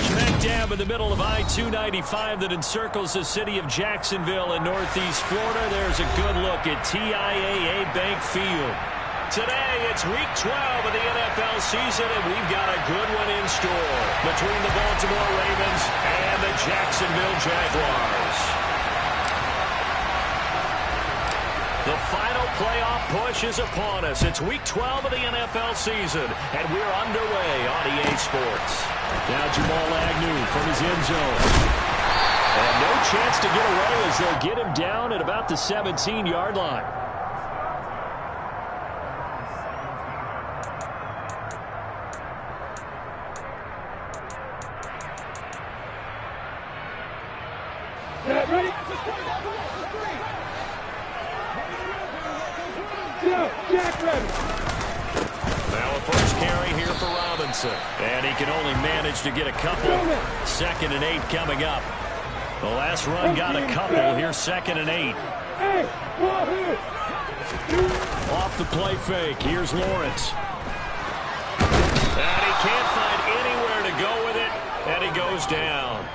Smack dab in the middle of I-295 that encircles the city of Jacksonville in northeast Florida. There's a good look at TIAA Bank Field. Today, it's Week 12 of the NFL season, and we've got a good one in store between the Baltimore Ravens and the Jacksonville Jaguars. The final playoff push is upon us. It's Week 12 of the NFL season, and we're underway on EA Sports. Now Jamal Agnew from his end zone. And no chance to get away as they'll get him down at about the 17-yard line. Now a first carry here for Robinson. And he can only manage to get a couple. 2nd and 8 coming up. The last run got a couple. Here's 2nd and 8. Off the play fake. Here's Lawrence. And he can't find anywhere to go with it. And he goes down.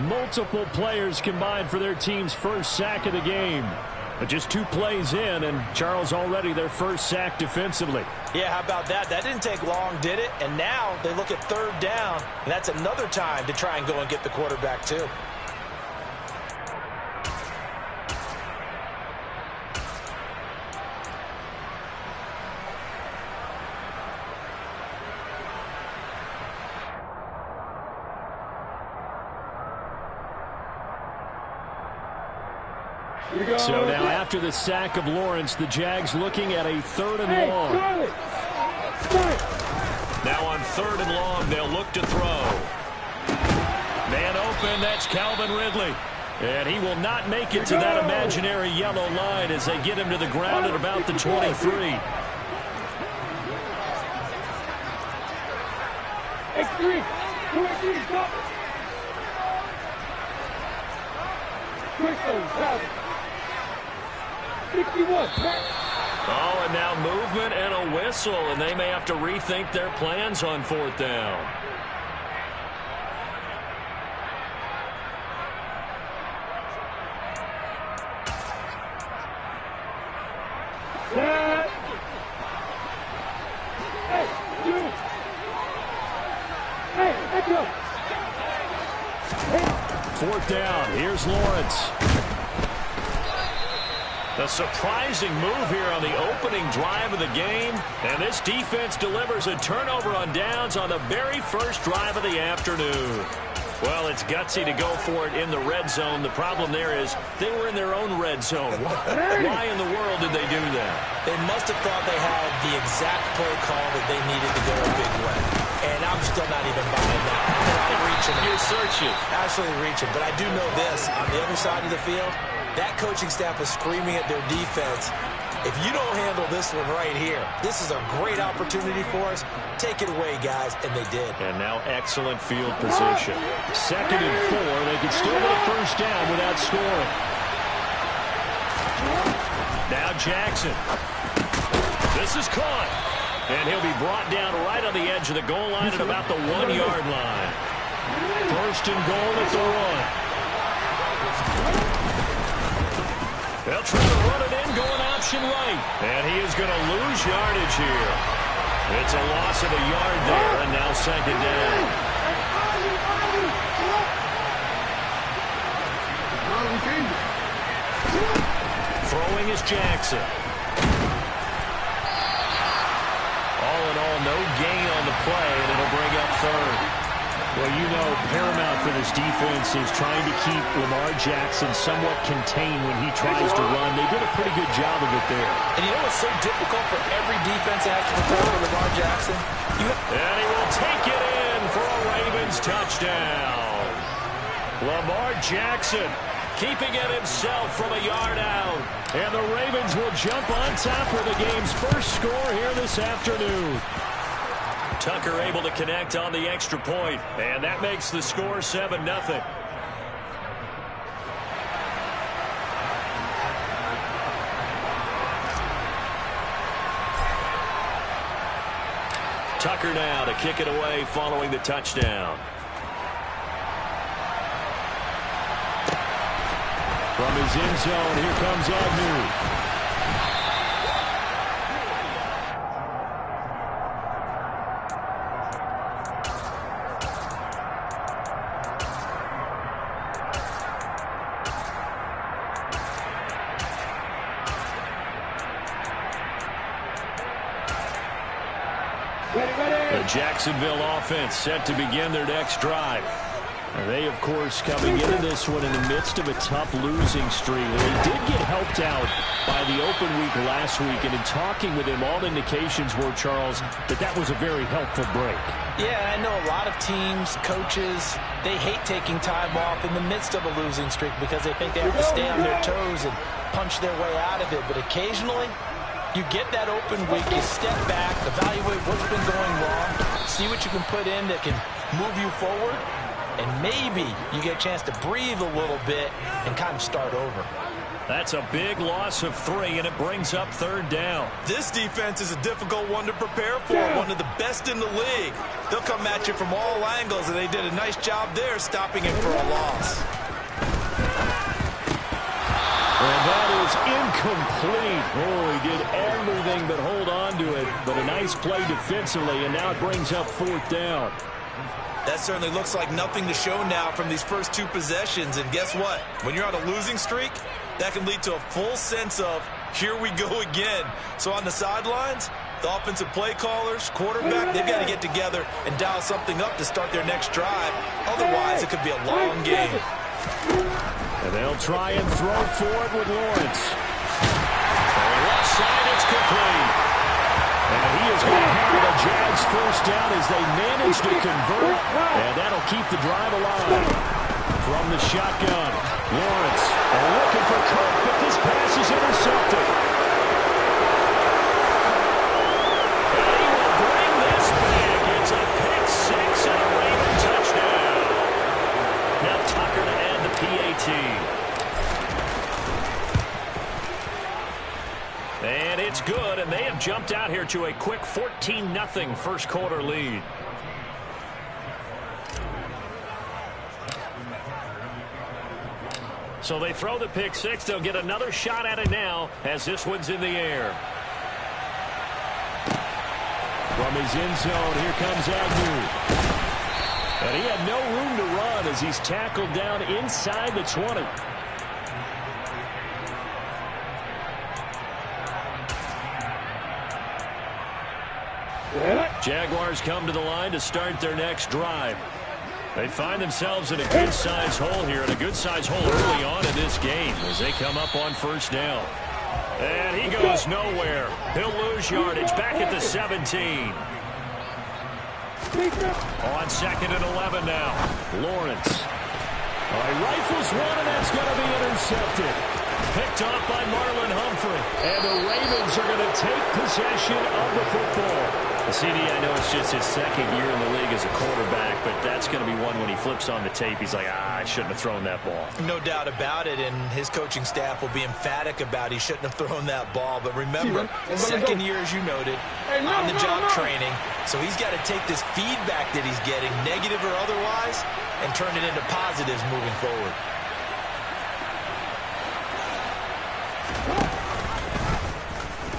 Multiple players combined for their team's first sack of the game. But just 2 plays in, and Charles already their first sack defensively. Yeah, how about that? That didn't take long, did it? And now they look at 3rd down, and that's another time to try and go and get the quarterback, too. So now after the sack of Lawrence, the Jags looking at a 3rd and long. Now on 3rd and long, they'll look to throw. Man open, that's Calvin Ridley. And he will not make it to that imaginary yellow line as they get him to the ground at about the 23. Oh, and now movement and a whistle, and they may have to rethink their plans on 4th down. Fourth down, here's Lawrence. A surprising move here on the opening drive of the game. And this defense delivers a turnover on downs on the very first drive of the afternoon. Well, it's gutsy to go for it in the red zone. The problem there is they were in their own red zone. Why in the world did they do that? They must have thought they had the exact play call that they needed to go a big way. And I'm still not even buying that. I'm reaching. You're searching. Absolutely reaching. But I do know this. On the other side of the field, that coaching staff is screaming at their defense. If you don't handle this one right here, this is a great opportunity for us. Take it away, guys. And they did. And now excellent field position. 2nd and 4. They can still get a first down without scoring. Now Jackson. This is caught. And he'll be brought down right on the edge of the goal line at about the 1-yard line. 1st and goal at the 1. They'll try to run it in, going option right. And he is going to lose yardage here. It's a loss of a yard there, and now 2nd down. Throwing is Jackson. All in all, no gain on the play, and it'll bring up 3rd. Well, you know, paramount for this defense is trying to keep Lamar Jackson somewhat contained when he tries to run. They did a pretty good job of it there. And you know what's so difficult for every defense that has to prepare for Lamar Jackson? And he will take it in for a Ravens touchdown. Lamar Jackson keeping it himself from a yard out. And the Ravens will jump on top for the game's first score here this afternoon. Tucker able to connect on the extra point, and that makes the score 7-0. Tucker now to kick it away following the touchdown. From his end zone, here comes Agnew. The Jacksonville offense set to begin their next drive. They, of course, coming into this one in the midst of a tough losing streak. They did get helped out by the open week last week, and in talking with him, all indications were, Charles, that was a very helpful break. Yeah, I know a lot of teams, coaches, they hate taking time off in the midst of a losing streak because they think they have to stay on their toes and punch their way out of it. But occasionally, you get that open week, you step back, evaluate what's been going wrong, see what you can put in that can move you forward, and maybe you get a chance to breathe a little bit and kind of start over. That's a big loss of 3, and it brings up 3rd down. This defense is a difficult one to prepare for, one of the best in the league. They'll come at you from all angles, and they did a nice job there stopping him for a loss. And that is incomplete. Oh, he did everything but hold on to it. But a nice play defensively, and now it brings up 4th down. That certainly looks like nothing to show now from these first 2 possessions. And guess what? When you're on a losing streak, that can lead to a full sense of, here we go again. So on the sidelines, the offensive play callers, quarterback, they've got to get together and dial something up to start their next drive. Otherwise, it could be a long game. And they'll try and throw for it with Lawrence. On the left side, it's complete. And he is going to have the Jags first down as they manage to convert. And that'll keep the drive alive. From the shotgun, Lawrence looking for Cook, but this pass is intercepted. And he will bring this back. It's a pick 6 and a Raven touchdown. Now Tucker to add the PAT. And it's good, and they have jumped out here to a quick 14-0 first quarter lead. So they throw the pick 6. They'll get another shot at it now as this one's in the air. From his end zone, here comes Agnew. And he had no room to run as he's tackled down inside the 20. Jaguars come to the line to start their next drive. They find themselves in a good-sized hole here, and a good-sized hole early on in this game as they come up on first down. And he goes nowhere. He'll lose yardage back at the 17. On 2nd and 11 now. Lawrence. He rifles one, and that's going to be intercepted. Picked off by Marlon Humphrey. And the Ravens are going to take possession of the football. CD, I know it's just his 2nd year in the league as a quarterback, but that's going to be one when he flips on the tape. He's like, I shouldn't have thrown that ball. No doubt about it, and his coaching staff will be emphatic about he shouldn't have thrown that ball. But remember, 2nd year, as you noted, on-the-job training. So he's got to take this feedback that he's getting, negative or otherwise, and turn it into positives moving forward.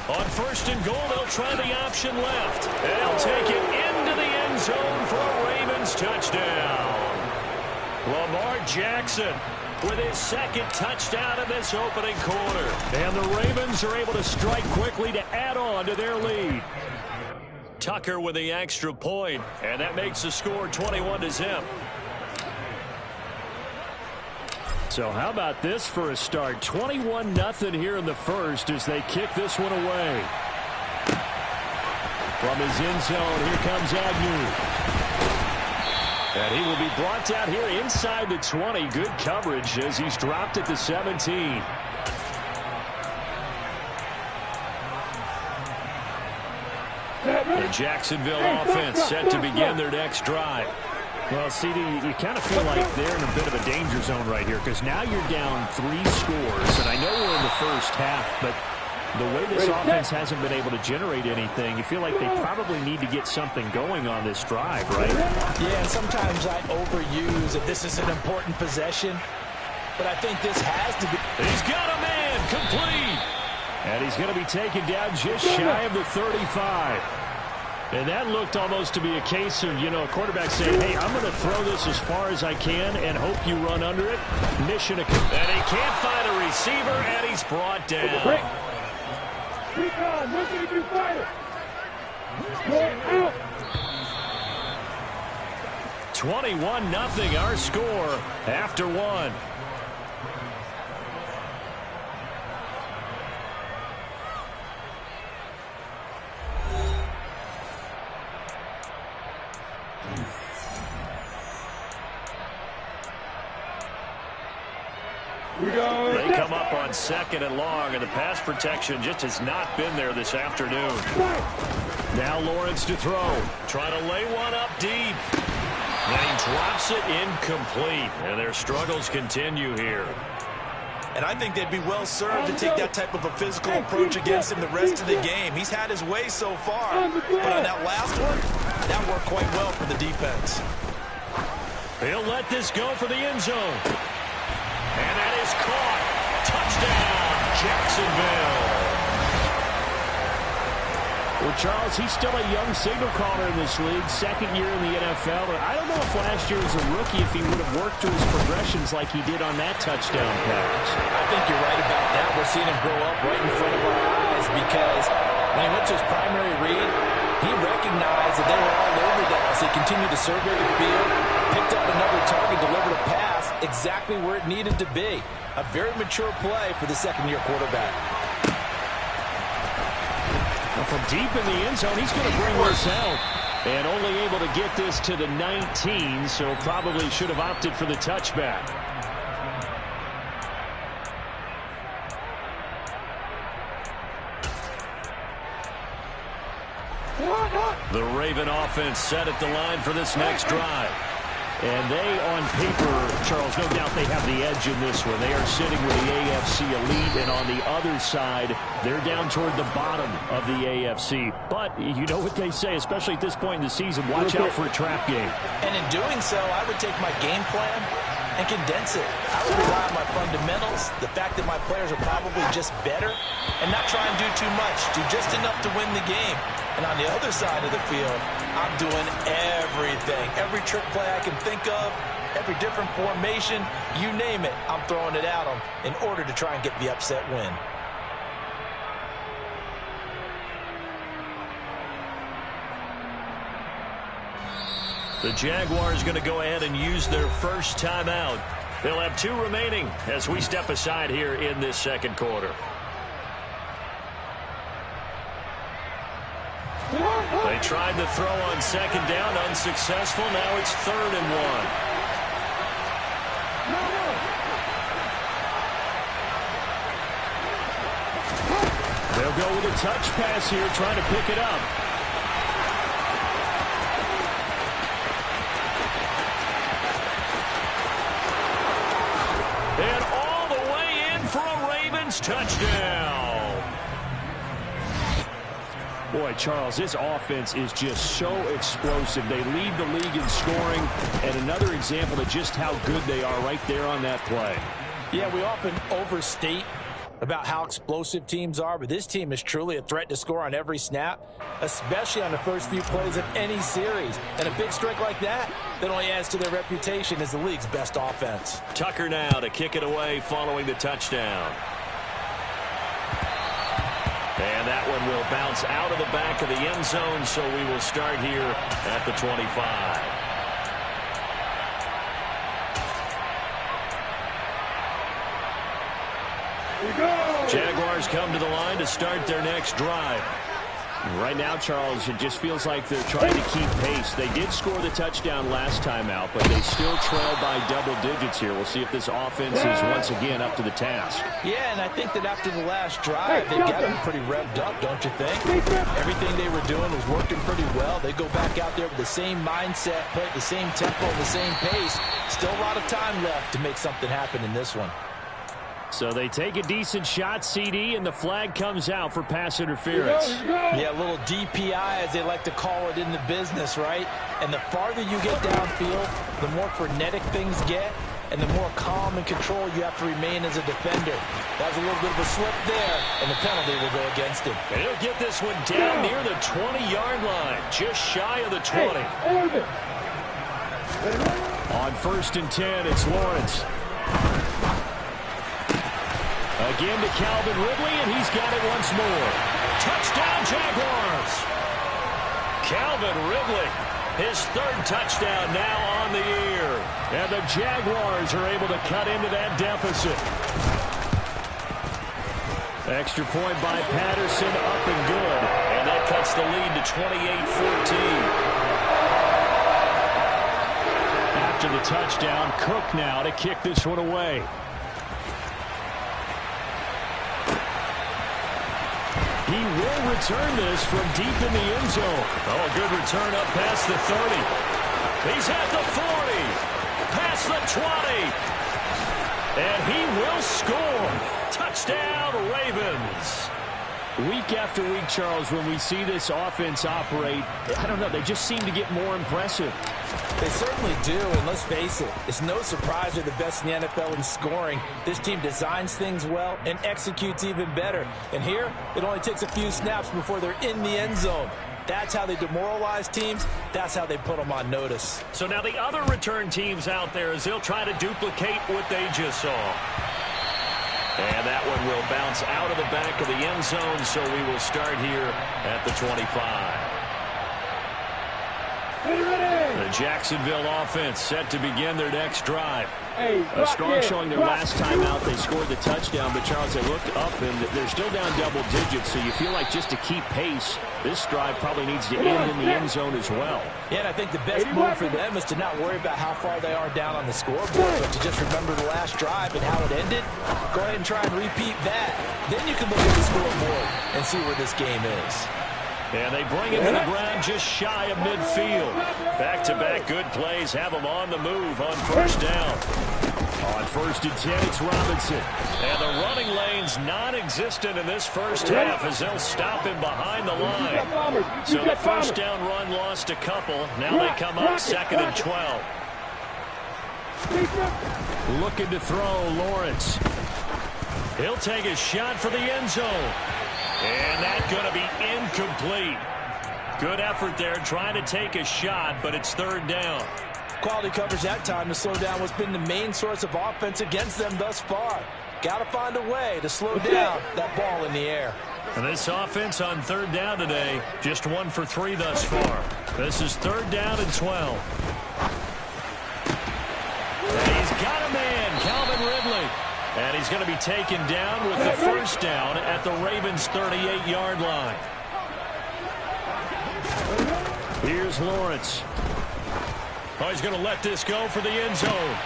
On 1st and goal, they'll try the option left. And they'll take it into the end zone for a Ravens touchdown. Lamar Jackson with his 2nd touchdown in this opening quarter. And the Ravens are able to strike quickly to add on to their lead. Tucker with the extra point, and that makes the score 21-0. So how about this for a start? 21-0 here in the first as they kick this one away. From his end zone, here comes Agnew. And he will be brought down here inside the 20. Good coverage as he's dropped at the 17. The Jacksonville offense set to begin their next drive. Well, CD, you kind of feel like they're in a bit of a danger zone right here because now you're down 3 scores, and I know we're in the first half, but The way this offense hasn't been able to generate anything, you feel like they probably need to get something going on this drive, right? Yeah, and sometimes I overuse that this is an important possession, but I think this has to be. He's got a man, complete. And he's going to be taken down just shy of the 35. And that looked almost to be a case of, a quarterback saying, hey, I'm going to throw this as far as I can and hope you run under it. Mission accomplished. And he can't find a receiver, and he's brought down. 21-0 our score after one. They come up on 2nd and long, and the pass protection just has not been there this afternoon. Now Lawrence to throw. Trying to lay one up deep. Then he drops it incomplete, and their struggles continue here. And I think they'd be well served to take that type of a physical approach against him the rest of the game. He's had his way so far, but on that last one, that worked quite well for the defense. He'll let this go for the end zone. And that is caught. Touchdown, Jacksonville. Well, Charles, he's still a young signal caller in this league, 2nd year in the NFL. But I don't know if last year as a rookie, if he would have worked through his progressions like he did on that touchdown pass. I think you're right about that. We're seeing him grow up right in front of our eyes because when he went to his primary read, he recognized that they were all over that as he continued to survey the field, picked up another target, delivered a pass exactly where it needed to be. A very mature play for the 2nd-year quarterback. From deep in the end zone, he's going to bring this out. And only able to get this to the 19, so probably should have opted for the touchback. The Raven offense set at the line for this next drive. And they, on paper, Charles, no doubt they have the edge in this one. They are sitting with the AFC elite, and on the other side, they're down toward the bottom of the AFC. But you know what they say, especially at this point in the season, watch out for a trap game. And in doing so, I would take my game plan and condense it. I would rely on my fundamentals, the fact that my players are probably just better, and not try and do too much, do just enough to win the game. And on the other side of the field, I'm doing everything. Every trick play I can think of, every different formation, you name it, I'm throwing it at them in order to try and get the upset win. The Jaguars going to go ahead and use their first timeout. They'll have 2 remaining as we step aside here in this 2nd quarter. They tried the throw on 2nd down, unsuccessful. Now it's 3rd and 1. They'll go with a touch pass here, trying to pick it up. And all the way in for a Ravens touchdown. Boy, Charles, this offense is just so explosive. They lead the league in scoring, and another example of just how good they are right there on that play. Yeah, we often overstate about how explosive teams are, but this team is truly a threat to score on every snap, especially on the first few plays of any series. And a big strike like that only adds to their reputation as the league's best offense. Tucker now to kick it away following the touchdown. And that one will bounce out of the back of the end zone, so we will start here at the 25. Jaguars come to the line to start their next drive. Right now, Charles, it just feels like they're trying to keep pace. They did score the touchdown last time out, but they still trail by double digits here. We'll see if this offense is once again up to the task. Yeah, and I think that after the last drive, they've got them pretty revved up, don't you think? Everything they were doing was working pretty well. They go back out there with the same mindset, play at the same tempo, the same pace. Still a lot of time left to make something happen in this one. So they take a decent shot, CD, and the flag comes out for pass interference. Yeah, a little DPI, as they like to call it in the business, right? And the farther you get downfield, the more frenetic things get, and the more calm and control you have to remain as a defender. That was a little bit of a slip there, and the penalty will go against him. And he'll get this one down near the 20-yard line, just shy of the 20. On 1st and 10, it's Lawrence. Again to Calvin Ridley, and he's got it once more. Touchdown, Jaguars! Calvin Ridley, his 3rd touchdown now on the year. And the Jaguars are able to cut into that deficit. Extra point by Patterson, up and good. And that cuts the lead to 28-14. After the touchdown, Cook now to kick this one away. He will return this from deep in the end zone. Oh, a good return up past the 30. He's at the 40. Past the 20. And he will score. Touchdown, Ravens. Week after week, Charles, when we see this offense operate, I don't know, they just seem to get more impressive. They certainly do, and let's face it, it's no surprise they're the best in the NFL in scoring. This team designs things well and executes even better. And here, it only takes a few snaps before they're in the end zone. That's how they demoralize teams. That's how they put them on notice. So now the other return teams out there, as they'll try to duplicate what they just saw. And that one will bounce out of the back of the end zone, so we will start here at the 25. The Jacksonville offense set to begin their next drive. A strong showing their last time out. They scored the touchdown, but Charles, they looked up, and they're still down double digits, so you feel like just to keep pace, this drive probably needs to end in the end zone as well. Yeah, and I think the best move for them is to not worry about how far they are down on the scoreboard, but to just remember the last drive and how it ended. Go ahead and try and repeat that. Then you can look at the scoreboard and see where this game is. And they bring him to the ground just shy of midfield. Back-to-back good plays have him on the move on 1st down. On 1st and 10, it's Robinson. And the running lane's non-existent in this first half as they'll stop him behind the line. So the 1st down run lost a couple. Now they come up 2nd and 12. Looking to throw, Lawrence. He'll take a shot for the end zone. And that's going to be incomplete. Good effort there trying to take a shot, but it's 3rd down. Quality coverage that time to slow down what's been the main source of offense against them thus far. Got to find a way to slow down that ball in the air. And this offense on 3rd down today, just 1 for 3 thus far. This is 3rd down and 12. And he's got a man, Calvin Ridley. And he's going to be taken down with the 1st down at the Ravens' 38-yard line. Here's Lawrence. Oh, he's going to let this go for the end zone.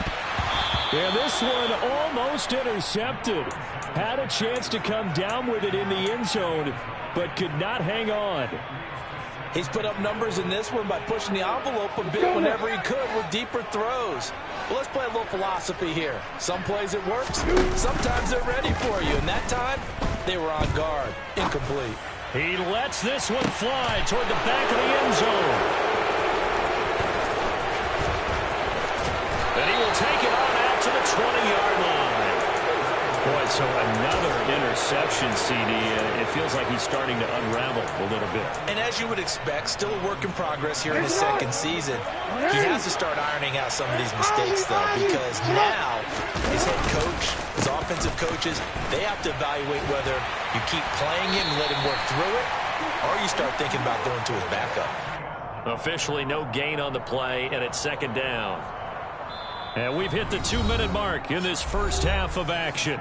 And this one almost intercepted. Had a chance to come down with it in the end zone, but could not hang on. He's put up numbers in this one by pushing the envelope a bit whenever he could with deeper throws. Well, let's play a little philosophy here. Some plays it works, sometimes they're ready for you. And that time, they were on guard. Incomplete. He lets this one fly toward the back of the end zone. And he will take it on out to the 20-yard line. Boy, so another interception, CD. It feels like he's starting to unravel a little bit. And as you would expect, still a work in progress here in his 2nd season. He has to start ironing out some of these mistakes, though, because now his head coach, his offensive coaches, they have to evaluate whether you keep playing him and let him work through it, or you start thinking about going to his backup. Officially no gain on the play, and it's 2nd down. And we've hit the 2-minute mark in this first half of action.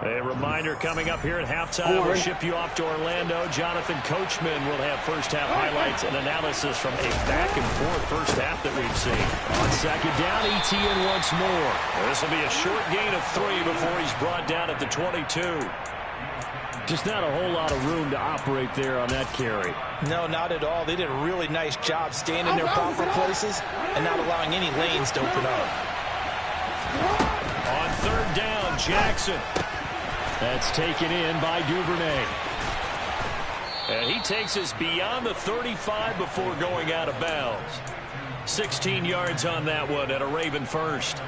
A reminder coming up here at halftime. We'll ship you off to Orlando. Jonathan Coachman will have first half highlights and analysis from a back-and-forth first half that we've seen. On 2nd down, ETN once more. This will be a short gain of 3 before he's brought down at the 22. Just not a whole lot of room to operate there on that carry. No, not at all. They did a really nice job staying in their proper places and not allowing any lanes to open up. On 3rd down, from Jackson. That's taken in by Duvernay. And he takes us beyond the 35 before going out of bounds. 16 yards on that one at a Raven first.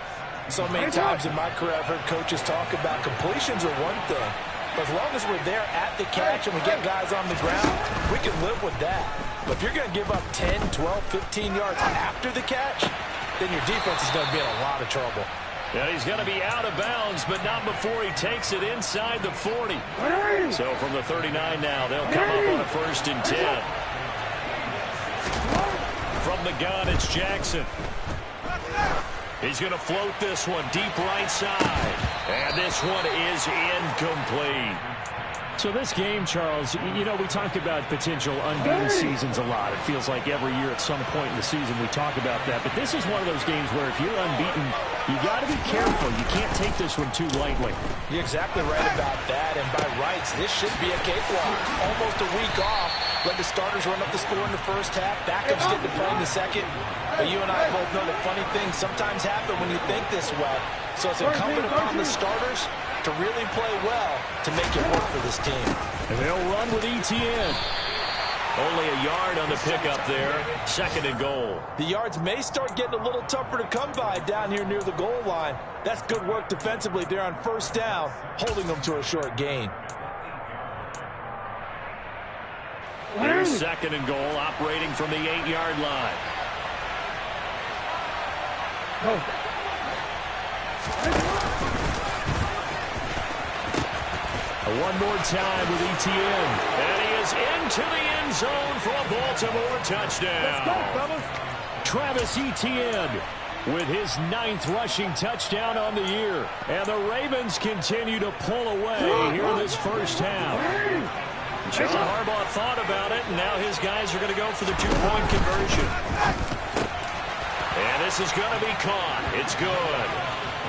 So many times in my career I've heard coaches talk about completions are one thing. But as long as we're there at the catch and we get guys on the ground, we can live with that. But if you're going to give up 10, 12, 15 yards after the catch, then your defense is going to be in a lot of trouble. Yeah, he's going to be out of bounds, but not before he takes it inside the 40. So from the 39 now, they'll come up on a 1st and 10. From the gun, it's Jackson. He's going to float this one deep right side. And this one is incomplete. So this game, Charles, you know, we talk about potential unbeaten seasons a lot. It feels like every year at some point in the season we talk about that. But this is one of those games where if you're unbeaten, you got to be careful. You can't take this one too lightly. You're exactly right about that. And by rights, this should be a cakewalk. Almost a week off. Let the starters run up the score in the first half. Backups get to play in the second. But you and I both know that funny things sometimes happen when you think this way. So it's incumbent upon the starters to really play well to make it work for this team. And they'll run with ETN. Only a yard on the pickup there. 2nd and goal. The yards may start getting a little tougher to come by down here near the goal line. That's good work defensively there on 1st down, holding them to a short gain. Here's 2nd and goal, operating from the 8-yard line. One more time with ETN. And he is into the end zone for a Baltimore touchdown. Let's go, Travis Etienne with his 9th rushing touchdown on the year. And the Ravens continue to pull away here in this first half. John Harbaugh thought about it, and now his guys are going to go for the 2-point conversion. And this is going to be caught. It's good.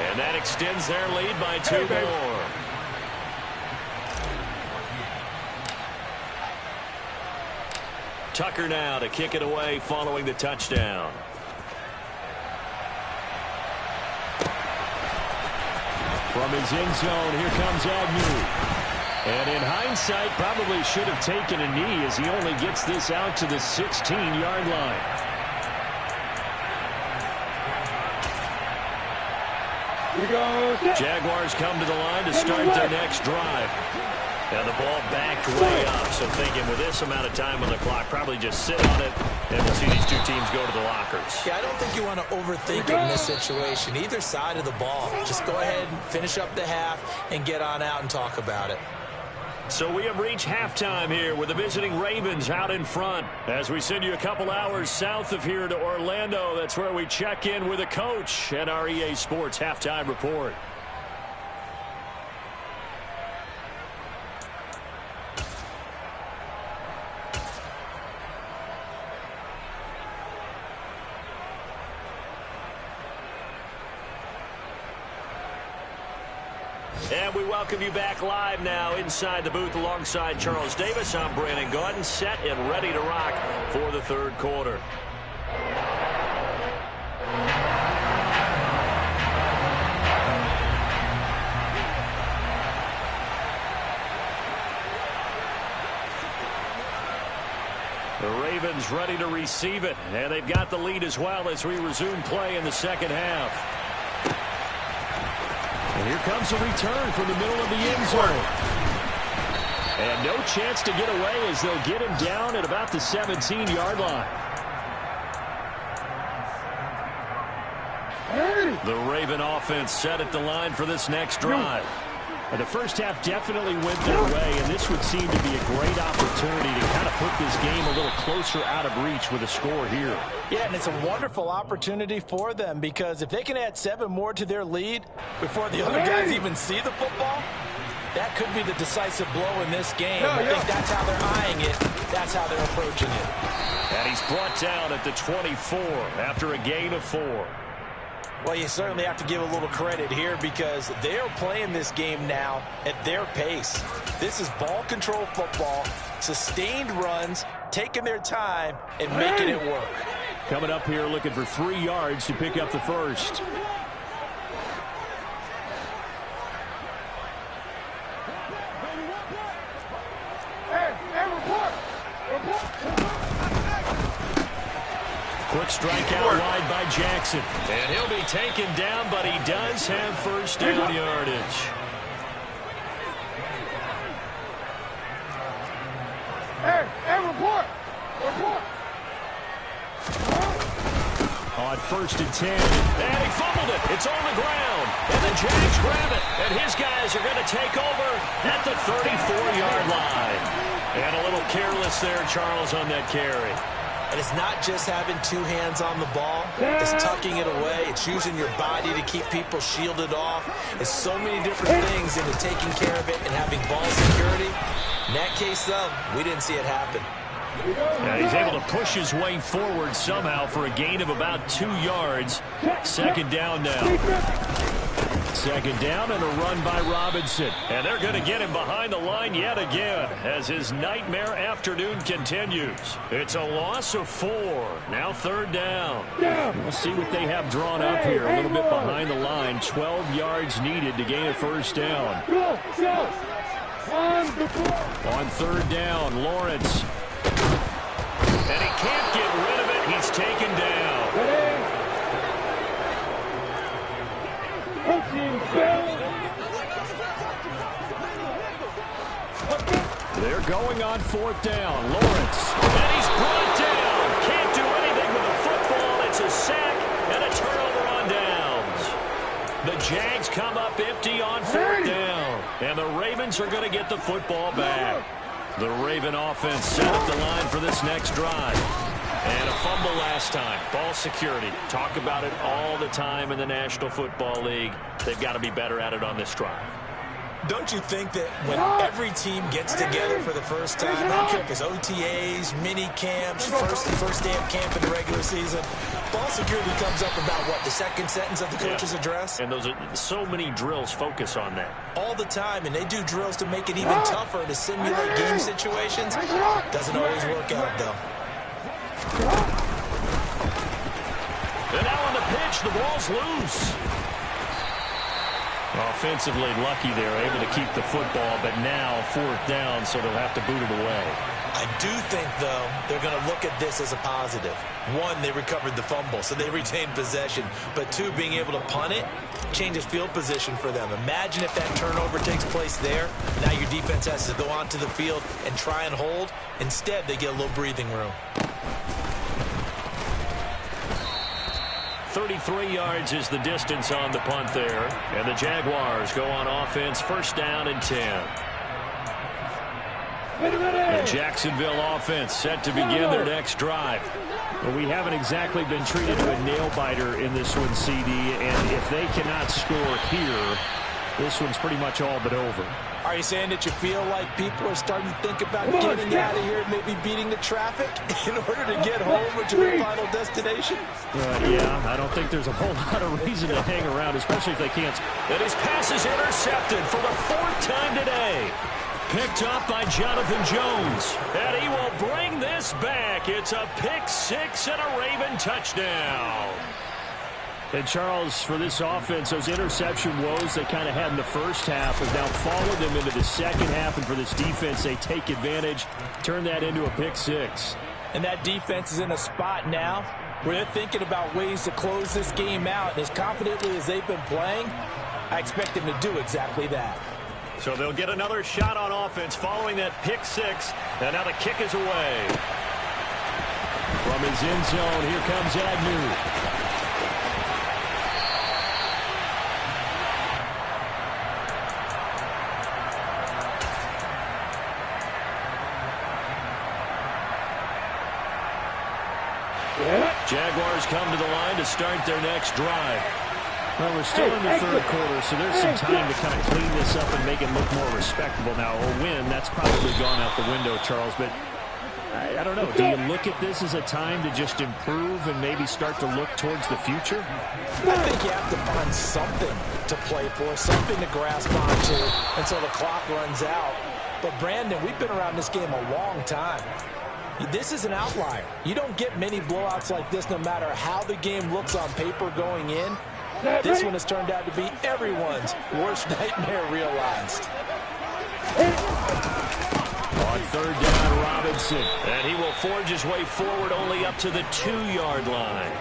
And that extends their lead by 2 more. Tucker now to kick it away following the touchdown. From his end zone, here comes Agnew. And in hindsight, probably should have taken a knee as he only gets this out to the 16-yard line. Here goes. Jaguars come to the line to start their next drive. And the ball backed way up, so thinking with this amount of time on the clock, probably just sit on it, and we'll see these two teams go to the lockers. Yeah, I don't think you want to overthink it in this situation. Either side of the ball. Just go ahead and finish up the half and get on out and talk about it. So we have reached halftime here with the visiting Ravens out in front. As we send you a couple hours south of here to Orlando, that's where we check in with the coach at our EA Sports Halftime Report. And we welcome you back live now inside the booth alongside Charles Davis. I'm Brandon Gaudin, set and ready to rock for the 3rd quarter. The Ravens ready to receive it, and they've got the lead as well as we resume play in the 2nd half. And here comes a return from the middle of the end zone. And no chance to get away as they'll get him down at about the 17-yard line. The Raven offense set at the line for this next drive. And the first half definitely went their way, and this would seem to be a great opportunity to kind of put this game a little closer out of reach with a score here. Yeah, and it's a wonderful opportunity for them because if they can add 7 more to their lead before the other guys even see the football, that could be the decisive blow in this game. I think that's how they're eyeing it. That's how they're approaching it. And he's brought down at the 24 after a gain of 4. Well, you certainly have to give a little credit here because they're playing this game now at their pace. This is ball control football, sustained runs, taking their time, and making it work. Coming up here looking for 3 yards to pick up the first. Quick strike out wide by Jackson. And he'll be taken down, but he does have first down yardage. Hey, report! Report! On 1st and 10. And he fumbled it. It's on the ground. And the Jags grab it. And his guys are going to take over at the 34-yard line. And a little careless there, Charles, on that carry. And it's not just having two hands on the ball. It's tucking it away. It's using your body to keep people shielded off. It's so many different things into taking care of it and having ball security. In that case, though, we didn't see it happen. Yeah, he's able to push his way forward somehow for a gain of about 2 yards. 2nd down now. 2nd down and a run by Robinson. And they're going to get him behind the line yet again as his nightmare afternoon continues. It's a loss of 4. Now 3rd down. We'll see what they have drawn up here. A little bit behind the line. 12 yards needed to gain a 1st down. On 3rd down, Lawrence. And he can't get rid of it. He's taken down. They're going on 4th down. Lawrence. And he's brought down. Can't do anything with the football. It's a sack and a turnover on downs. The Jags come up empty on 4th down. And the Ravens are going to get the football back. The Raven offense set up the line for this next drive. And a fumble last time. Ball security. Talk about it all the time in the National Football League. They've got to be better at it on this drive. Don't you think that when every team gets together for the first time, I don't care if it's OTAs, mini camps, first day of camp in the regular season, ball security comes up about, what, the 2nd sentence of the coach's address? And those are so many drills focus on that. All the time, and they do drills to make it even tougher to simulate game situations. Doesn't always work out, though. And now on the pitch, the ball's loose. Offensively lucky they're able to keep the football, but now 4th down, so they'll have to boot it away. I do think, though, they're going to look at this as a positive. 1, they recovered the fumble, so they retained possession. But 2, being able to punt it changes field position for them. Imagine if that turnover takes place there. Now your defense has to go onto the field and try and hold. Instead, they get a little breathing room. 33 yards is the distance on the punt there. And the Jaguars go on offense, 1st down and 10. The Jacksonville offense set to begin their next drive. Well, we haven't exactly been treated to a nail-biter in this one, CD. And if they cannot score here, this one's pretty much all but over. Are you saying that you feel like people are starting to think about getting out of here, maybe beating the traffic in order to get home to their final destination? Yeah, I don't think there's a whole lot of reason to hang around, especially if they can't. And his pass is intercepted for the 4th time today. Picked up by Jonathan Jones. And he will bring this back. It's a pick 6 and a Raven touchdown. And, Charles, for this offense, those interception woes they kind of had in the first half have now followed them into the second half. And for this defense, they take advantage, turn that into a pick 6. And that defense is in a spot now where they're thinking about ways to close this game out. And as confidently as they've been playing, I expect them to do exactly that. So they'll get another shot on offense following that pick 6. And now the kick is away. From his end zone, here comes Agnew. Jaguars come to the line to start their next drive. Well, we're still in the 3rd quarter, so there's some time to kind of clean this up and make it look more respectable now. A win, that's probably gone out the window, Charles, but I don't know. Do you look at this as a time to just improve and maybe start to look towards the future? I think you have to find something to play for, something to grasp onto until the clock runs out. But, Brandon, we've been around this game a long time. This is an outlier. You don't get many blowouts like this no matter how the game looks on paper going in. This one has turned out to be everyone's worst nightmare realized. On On third down, Robinson. And he will forge his way forward only up to the 2-yard line.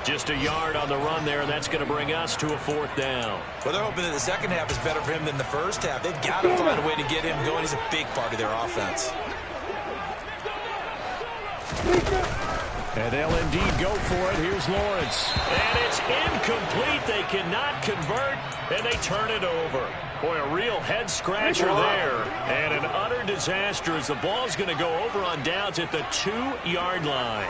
Just a yard on the run there, and that's going to bring us to a 4th down. Well, they're hoping that the second half is better for him than the first half. They've got to find a way to get him going. He's a big part of their offense. And they'll indeed go for it. Here's Lawrence. And it's incomplete. They cannot convert, and they turn it over. Boy, a real head-scratcher there. And an utter disaster as the ball's going to go over on downs at the 2-yard line.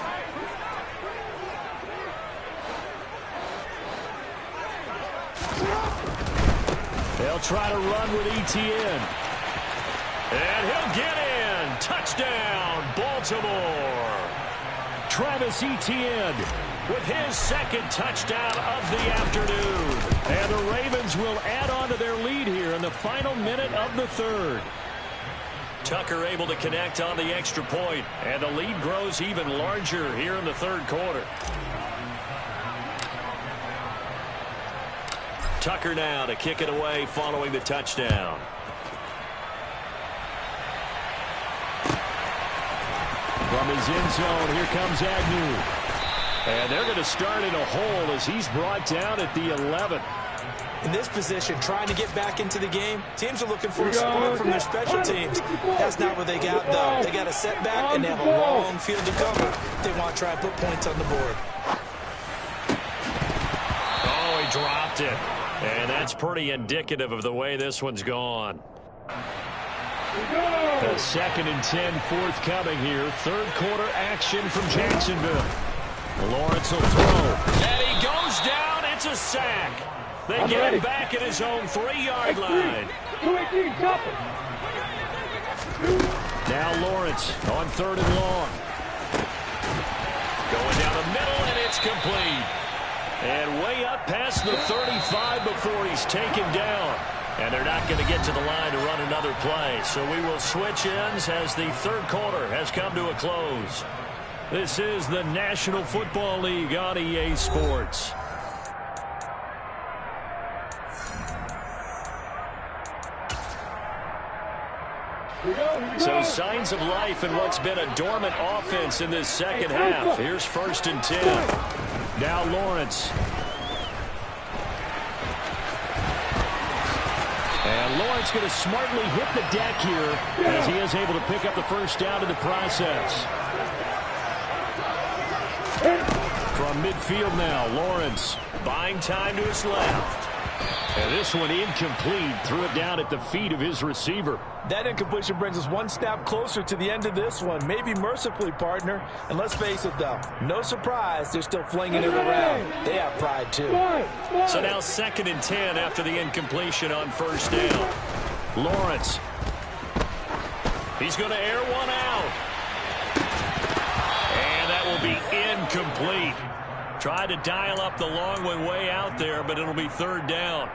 They'll try to run with Etienne. And he'll get in. Touchdown, Baltimore. Travis Etienne with his second touchdown of the afternoon. And the Ravens will add on to their lead here in the final minute of the 3rd. Tucker able to connect on the extra point, and the lead grows even larger here in the 3rd quarter. Tucker now to kick it away following the touchdown. From his end zone, here comes Agnew. And they're going to start in a hole as he's brought down at the 11. In this position, trying to get back into the game, teams are looking for a spark from their special teams. That's not what they got, though. They got a setback, and they have a long field to cover. They want to try and put points on the board. Oh, he dropped it. And that's pretty indicative of the way this one's gone. The 2nd and 10 forthcoming here. 3rd quarter action from Jacksonville. Lawrence will throw. And he goes down. It's a sack. They get him back at his own 3-yard line. Now Lawrence on 3rd and long. Going down the middle, and it's complete. And way up past the 35 before he's taken down. And they're not going to get to the line to run another play. So we will switch ends as the 3rd quarter has come to a close. This is the National Football League on EA Sports. So signs of life in what's been a dormant offense in this second half. Here's 1st and 10. Now Lawrence. And Lawrence going to smartly hit the deck here as he is able to pick up the 1st down in the process. From midfield now, Lawrence buying time to his left. And this one incomplete. Threw it down at the feet of his receiver. That incompletion brings us one step closer to the end of this one. Maybe mercifully, partner. And let's face it, though. No surprise, they're still flinging it around. They have pride, too. So now 2nd and 10 after the incompletion on 1st down. Lawrence. He's going to air one out. And that will be incomplete. Tried to dial up the long one way out there, but it'll be 3rd down.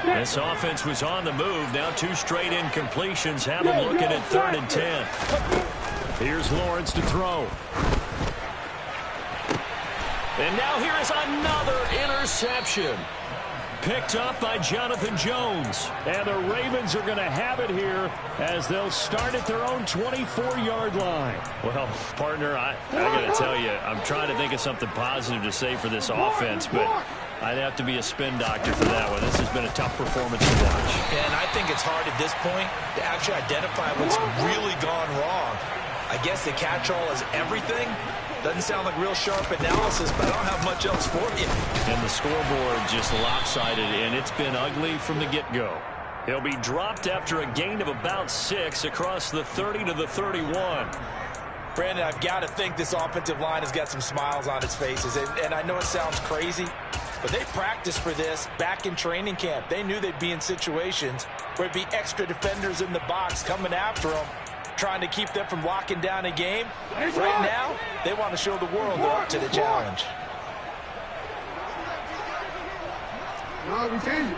This offense was on the move. Now 2 straight incompletions have them looking at 3rd and 10. Here's Lawrence to throw. And now here is another interception. Picked up by Jonathan Jones. And the Ravens are going to have it here as they'll start at their own 24-yard line. Well, partner, I got to tell you, I'm trying to think of something positive to say for this offense, but I'd have to be a spin doctor for that one. This has been a tough performance to watch. And I think it's hard at this point to actually identify what's really gone wrong. I guess the catch-all is everything. Doesn't sound like real sharp analysis, but I don't have much else for you. And the scoreboard just lopsided, and it's been ugly from the get-go. He'll be dropped after a gain of about 6 across the 30 to the 31. Brandon, I've got to think this offensive line has got some smiles on its faces. And I know it sounds crazy, but they practiced for this back in training camp. They knew they'd be in situations where it'd be extra defenders in the box coming after them, trying to keep them from locking down a game. Right now, they want to show the world they're up to the challenge. No, we change it.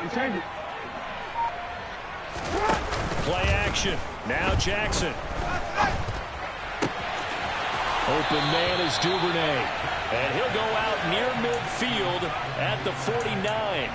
We change it. Play action. Now Jackson. Open man is Duvernay. And he'll go out near midfield at the 49.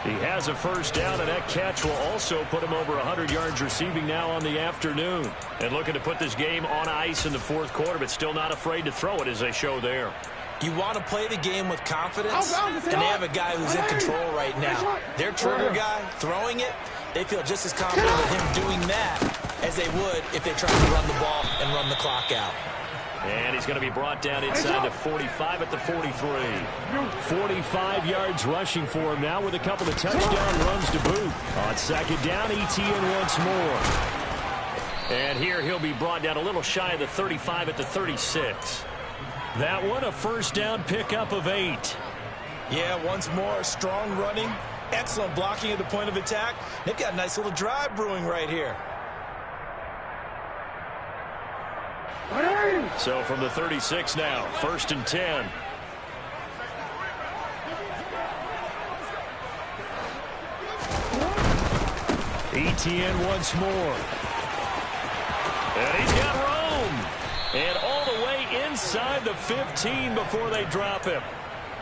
He has a first down, and that catch will also put him over 100 yards receiving now on the afternoon. And looking to put this game on ice in the fourth quarter, but still not afraid to throw it as they show there. You want to play the game with confidence, and they have a guy who's in control right now. Their trigger guy, throwing it, they feel just as confident with him doing that as they would if they tried to run the ball and run the clock out. And he's going to be brought down inside the 45 at the 43. 45 yards rushing for him now with a couple of touchdown runs to boot. On second down, ETN once more. And here he'll be brought down a little shy of the 35 at the 36. That one a first down pickup of 8. Yeah, once more, strong running, excellent blocking at the point of attack. They've got a nice little drive brewing right here. So from the 36 now, first and 10. ETN once more. And he's got room. And all the way inside the 15 before they drop him.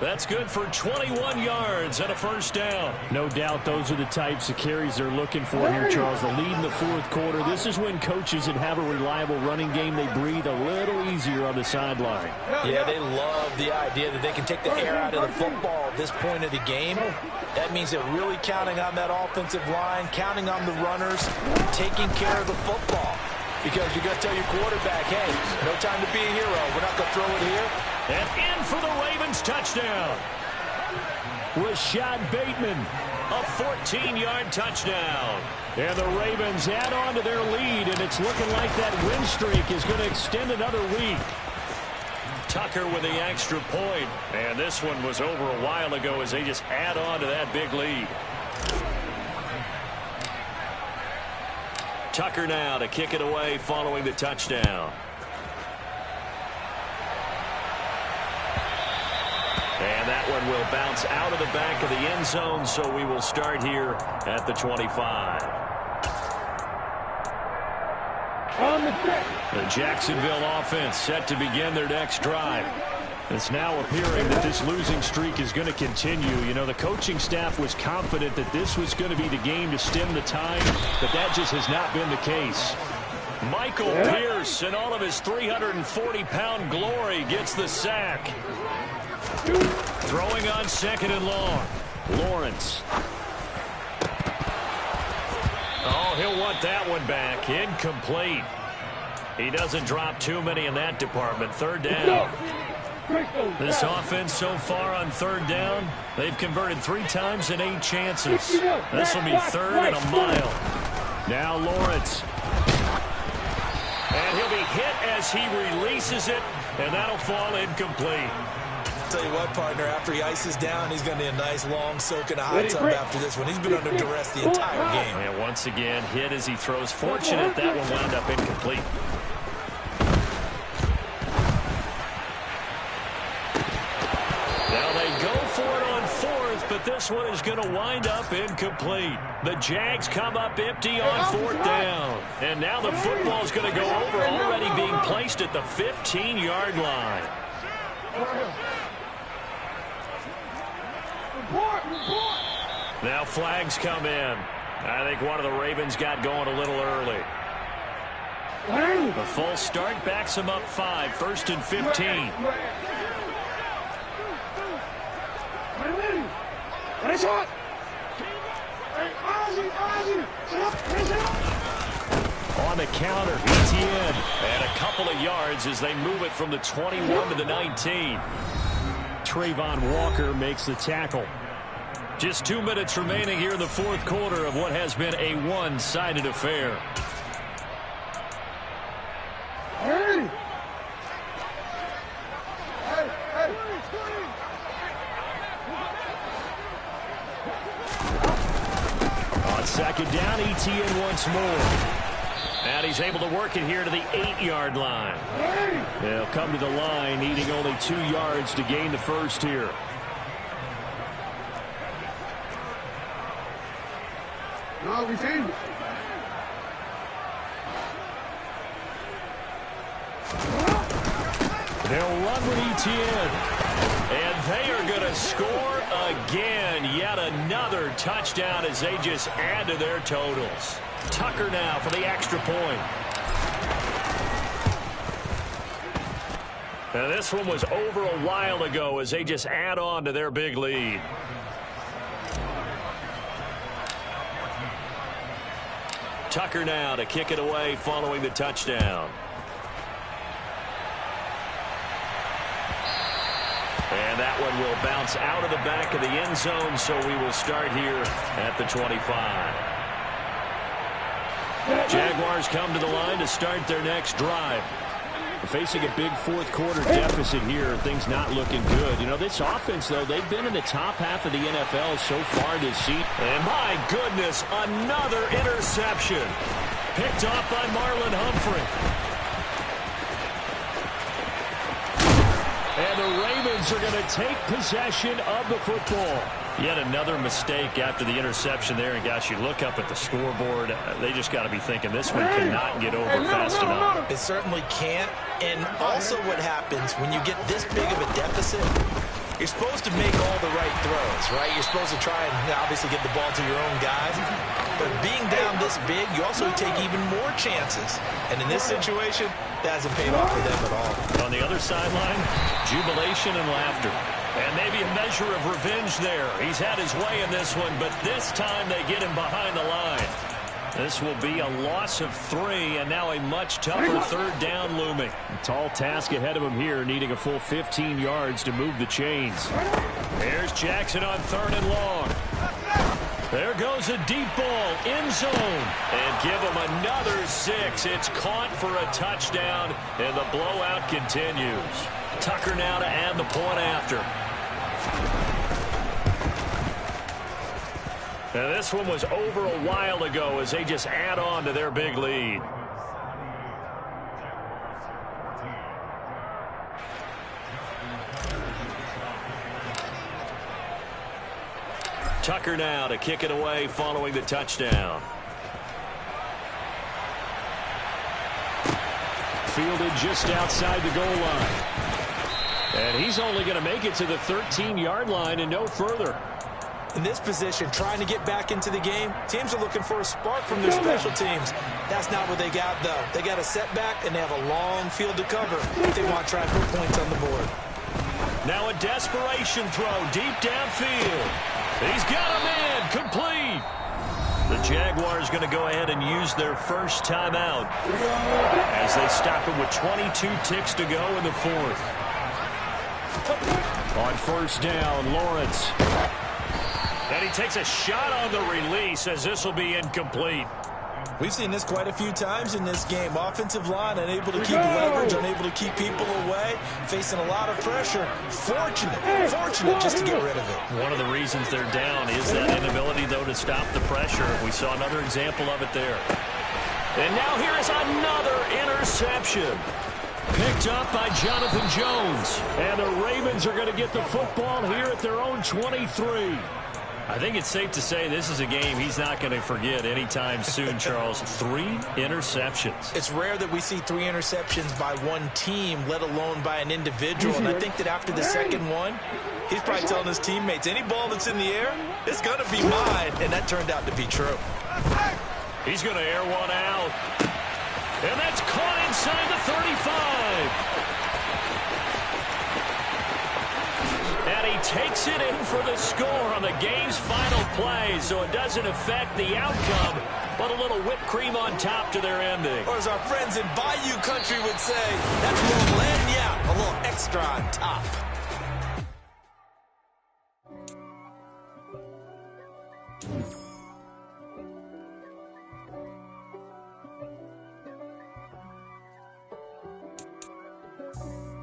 That's good for 21 yards and a first down. No doubt those are the types of carries they're looking for here, Charles. The lead in the fourth quarter. This is when coaches that have a reliable running game, they breathe a little easier on the sideline. Yeah, they love the idea that they can take the air out of the football at this point of the game. That means they're really counting on that offensive line, counting on the runners, taking care of the football. Because you got to tell your quarterback, hey, no time to be a hero. We're not going to throw it here. And in for the Ravens touchdown. Rashad Bateman, a 14-yard touchdown. And the Ravens add on to their lead, and it's looking like that win streak is going to extend another week. Tucker with the extra point. And this one was over a while ago as they just add on to that big lead. Tucker now to kick it away following the touchdown. And that one will bounce out of the back of the end zone, so we will start here at the 25. The Jacksonville offense set to begin their next drive. It's now appearing that this losing streak is going to continue. You know, the coaching staff was confident that this was going to be the game to stem the tide, but that just has not been the case. Michael Pierce, in all of his 340-pound glory, gets the sack. Throwing on second and long. Lawrence. Oh, he'll want that one back. Incomplete. He doesn't drop too many in that department. Third down. This offense so far on third down, they've converted 3 times in 8 chances. This will be third and a mile. Now Lawrence. And he'll be hit as he releases it, and that'll fall incomplete. Tell you what, partner, after he ices down, he's going to need a nice long soak in a hot tub after this one. He's been under duress the entire game. And once again, hit as he throws. Fortunate that one wound up incomplete. Now they go for it on fourth, but this one is going to wind up incomplete. The Jags come up empty on fourth down. And now the football is going to go over, already being placed at the 15-yard line. Now flags come in. I think one of the Ravens got going a little early. The full start backs them up 5, first and 15. On the counter, ETN. And a couple of yards as they move it from the 21 to the 19. Trayvon Walker makes the tackle. Just 2 minutes remaining here in the fourth quarter of what has been a one-sided affair. On second down, ETN once more. And he's able to work it here to the 8-yard line. They'll come to the line, needing only 2 yards to gain the first here. No, we changed it. They'll run with ETN. And they are going to score again. Yet another touchdown as they just add to their totals. Tucker now for the extra point. And this one was over a while ago as they just add on to their big lead. Tucker now to kick it away following the touchdown. And that one will bounce out of the back of the end zone, so we will start here at the 25. Jaguars come to the line to start their next drive. Facing a big fourth quarter deficit here, things not looking good. You know, this offense, though, they've been in the top half of the NFL so far this season. And my goodness, another interception. Picked off by Marlon Humphrey. And the Ravens are going to take possession of the football. Yet another mistake after the interception there. And, gosh, you look up at the scoreboard. They just got to be thinking this one cannot get over fast enough. It certainly can't. And also what happens when you get this big of a deficit, you're supposed to make all the right throws, right? You're supposed to try and obviously get the ball to your own guys. But being down this big, you also take even more chances. And in this situation, that hasn't paid off for them at all. On the other sideline, jubilation and laughter. And maybe a measure of revenge there. He's had his way in this one, but this time they get him behind the line. This will be a loss of 3, and now a much tougher third down looming. A tall task ahead of him here, needing a full 15 yards to move the chains. Here's Jackson on 3rd and long. There goes a deep ball, end zone. And give him another 6. It's caught for a touchdown, and the blowout continues. Tucker now to add the point after. Now this one was over a while ago as they just add on to their big lead. Tucker now to kick it away following the touchdown. Fielded just outside the goal line. And he's only going to make it to the 13-yard line and no further. In this position, trying to get back into the game, teams are looking for a spark from their special teams. That's not what they got, though. They got a setback, and they have a long field to cover if they want to try and put points on the board. Now a desperation throw deep downfield. He's got him in, complete. The Jaguars going to go ahead and use their first timeout as they stop him with 22 ticks to go in the fourth. On first down, Lawrence. And he takes a shot on the release as this will be incomplete. We've seen this quite a few times in this game. Offensive line unable to keep leverage, unable to keep people away, facing a lot of pressure. Fortunate just to get rid of it. One of the reasons they're down is that inability, though, to stop the pressure. We saw another example of it there. And now here is another interception. Picked up by Jonathan Jones. And the Ravens are going to get the football here at their own 23. I think it's safe to say this is a game he's not going to forget anytime soon, Charles. 3 interceptions. It's rare that we see 3 interceptions by one team, let alone by an individual. And I think that after the second one, he's probably telling his teammates, any ball that's in the air, it's going to be mine. And that turned out to be true. He's going to air one out. And that's caught inside the 35. And he takes it in for the score on the game's final play, so it doesn't affect the outcome, but a little whipped cream on top to their ending. Or as our friends in Bayou Country would say, that's a little lagniappe, a little extra on top.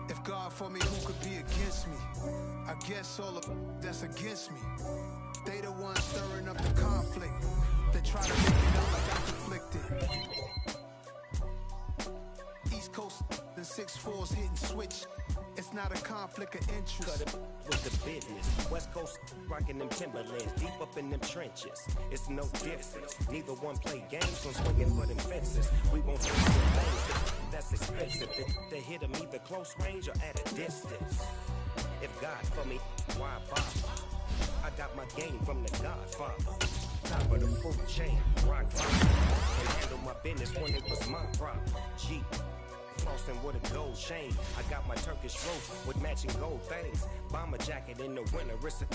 If God for me, who could be against me? I guess all of that's against me. They the ones stirring up the conflict. They try to make it look like I'm conflicted. East Coast and 6'4's hitting switch. It's not a conflict of interest. Cut it with the business. West Coast rocking them Timberlands, deep up in them trenches. It's no difference. Neither one play games, I'm swinging for them fences. We won't see the things that's expensive. They hit them either close range or at a distance. If God for me, why bother? I got my game from the Godfather. Top of the food chain, rock bottom. Can handle my business when it was my problem. G. Flossing with a gold chain. I got my Turkish rope with matching gold things. Bomber jacket in the winter, it's a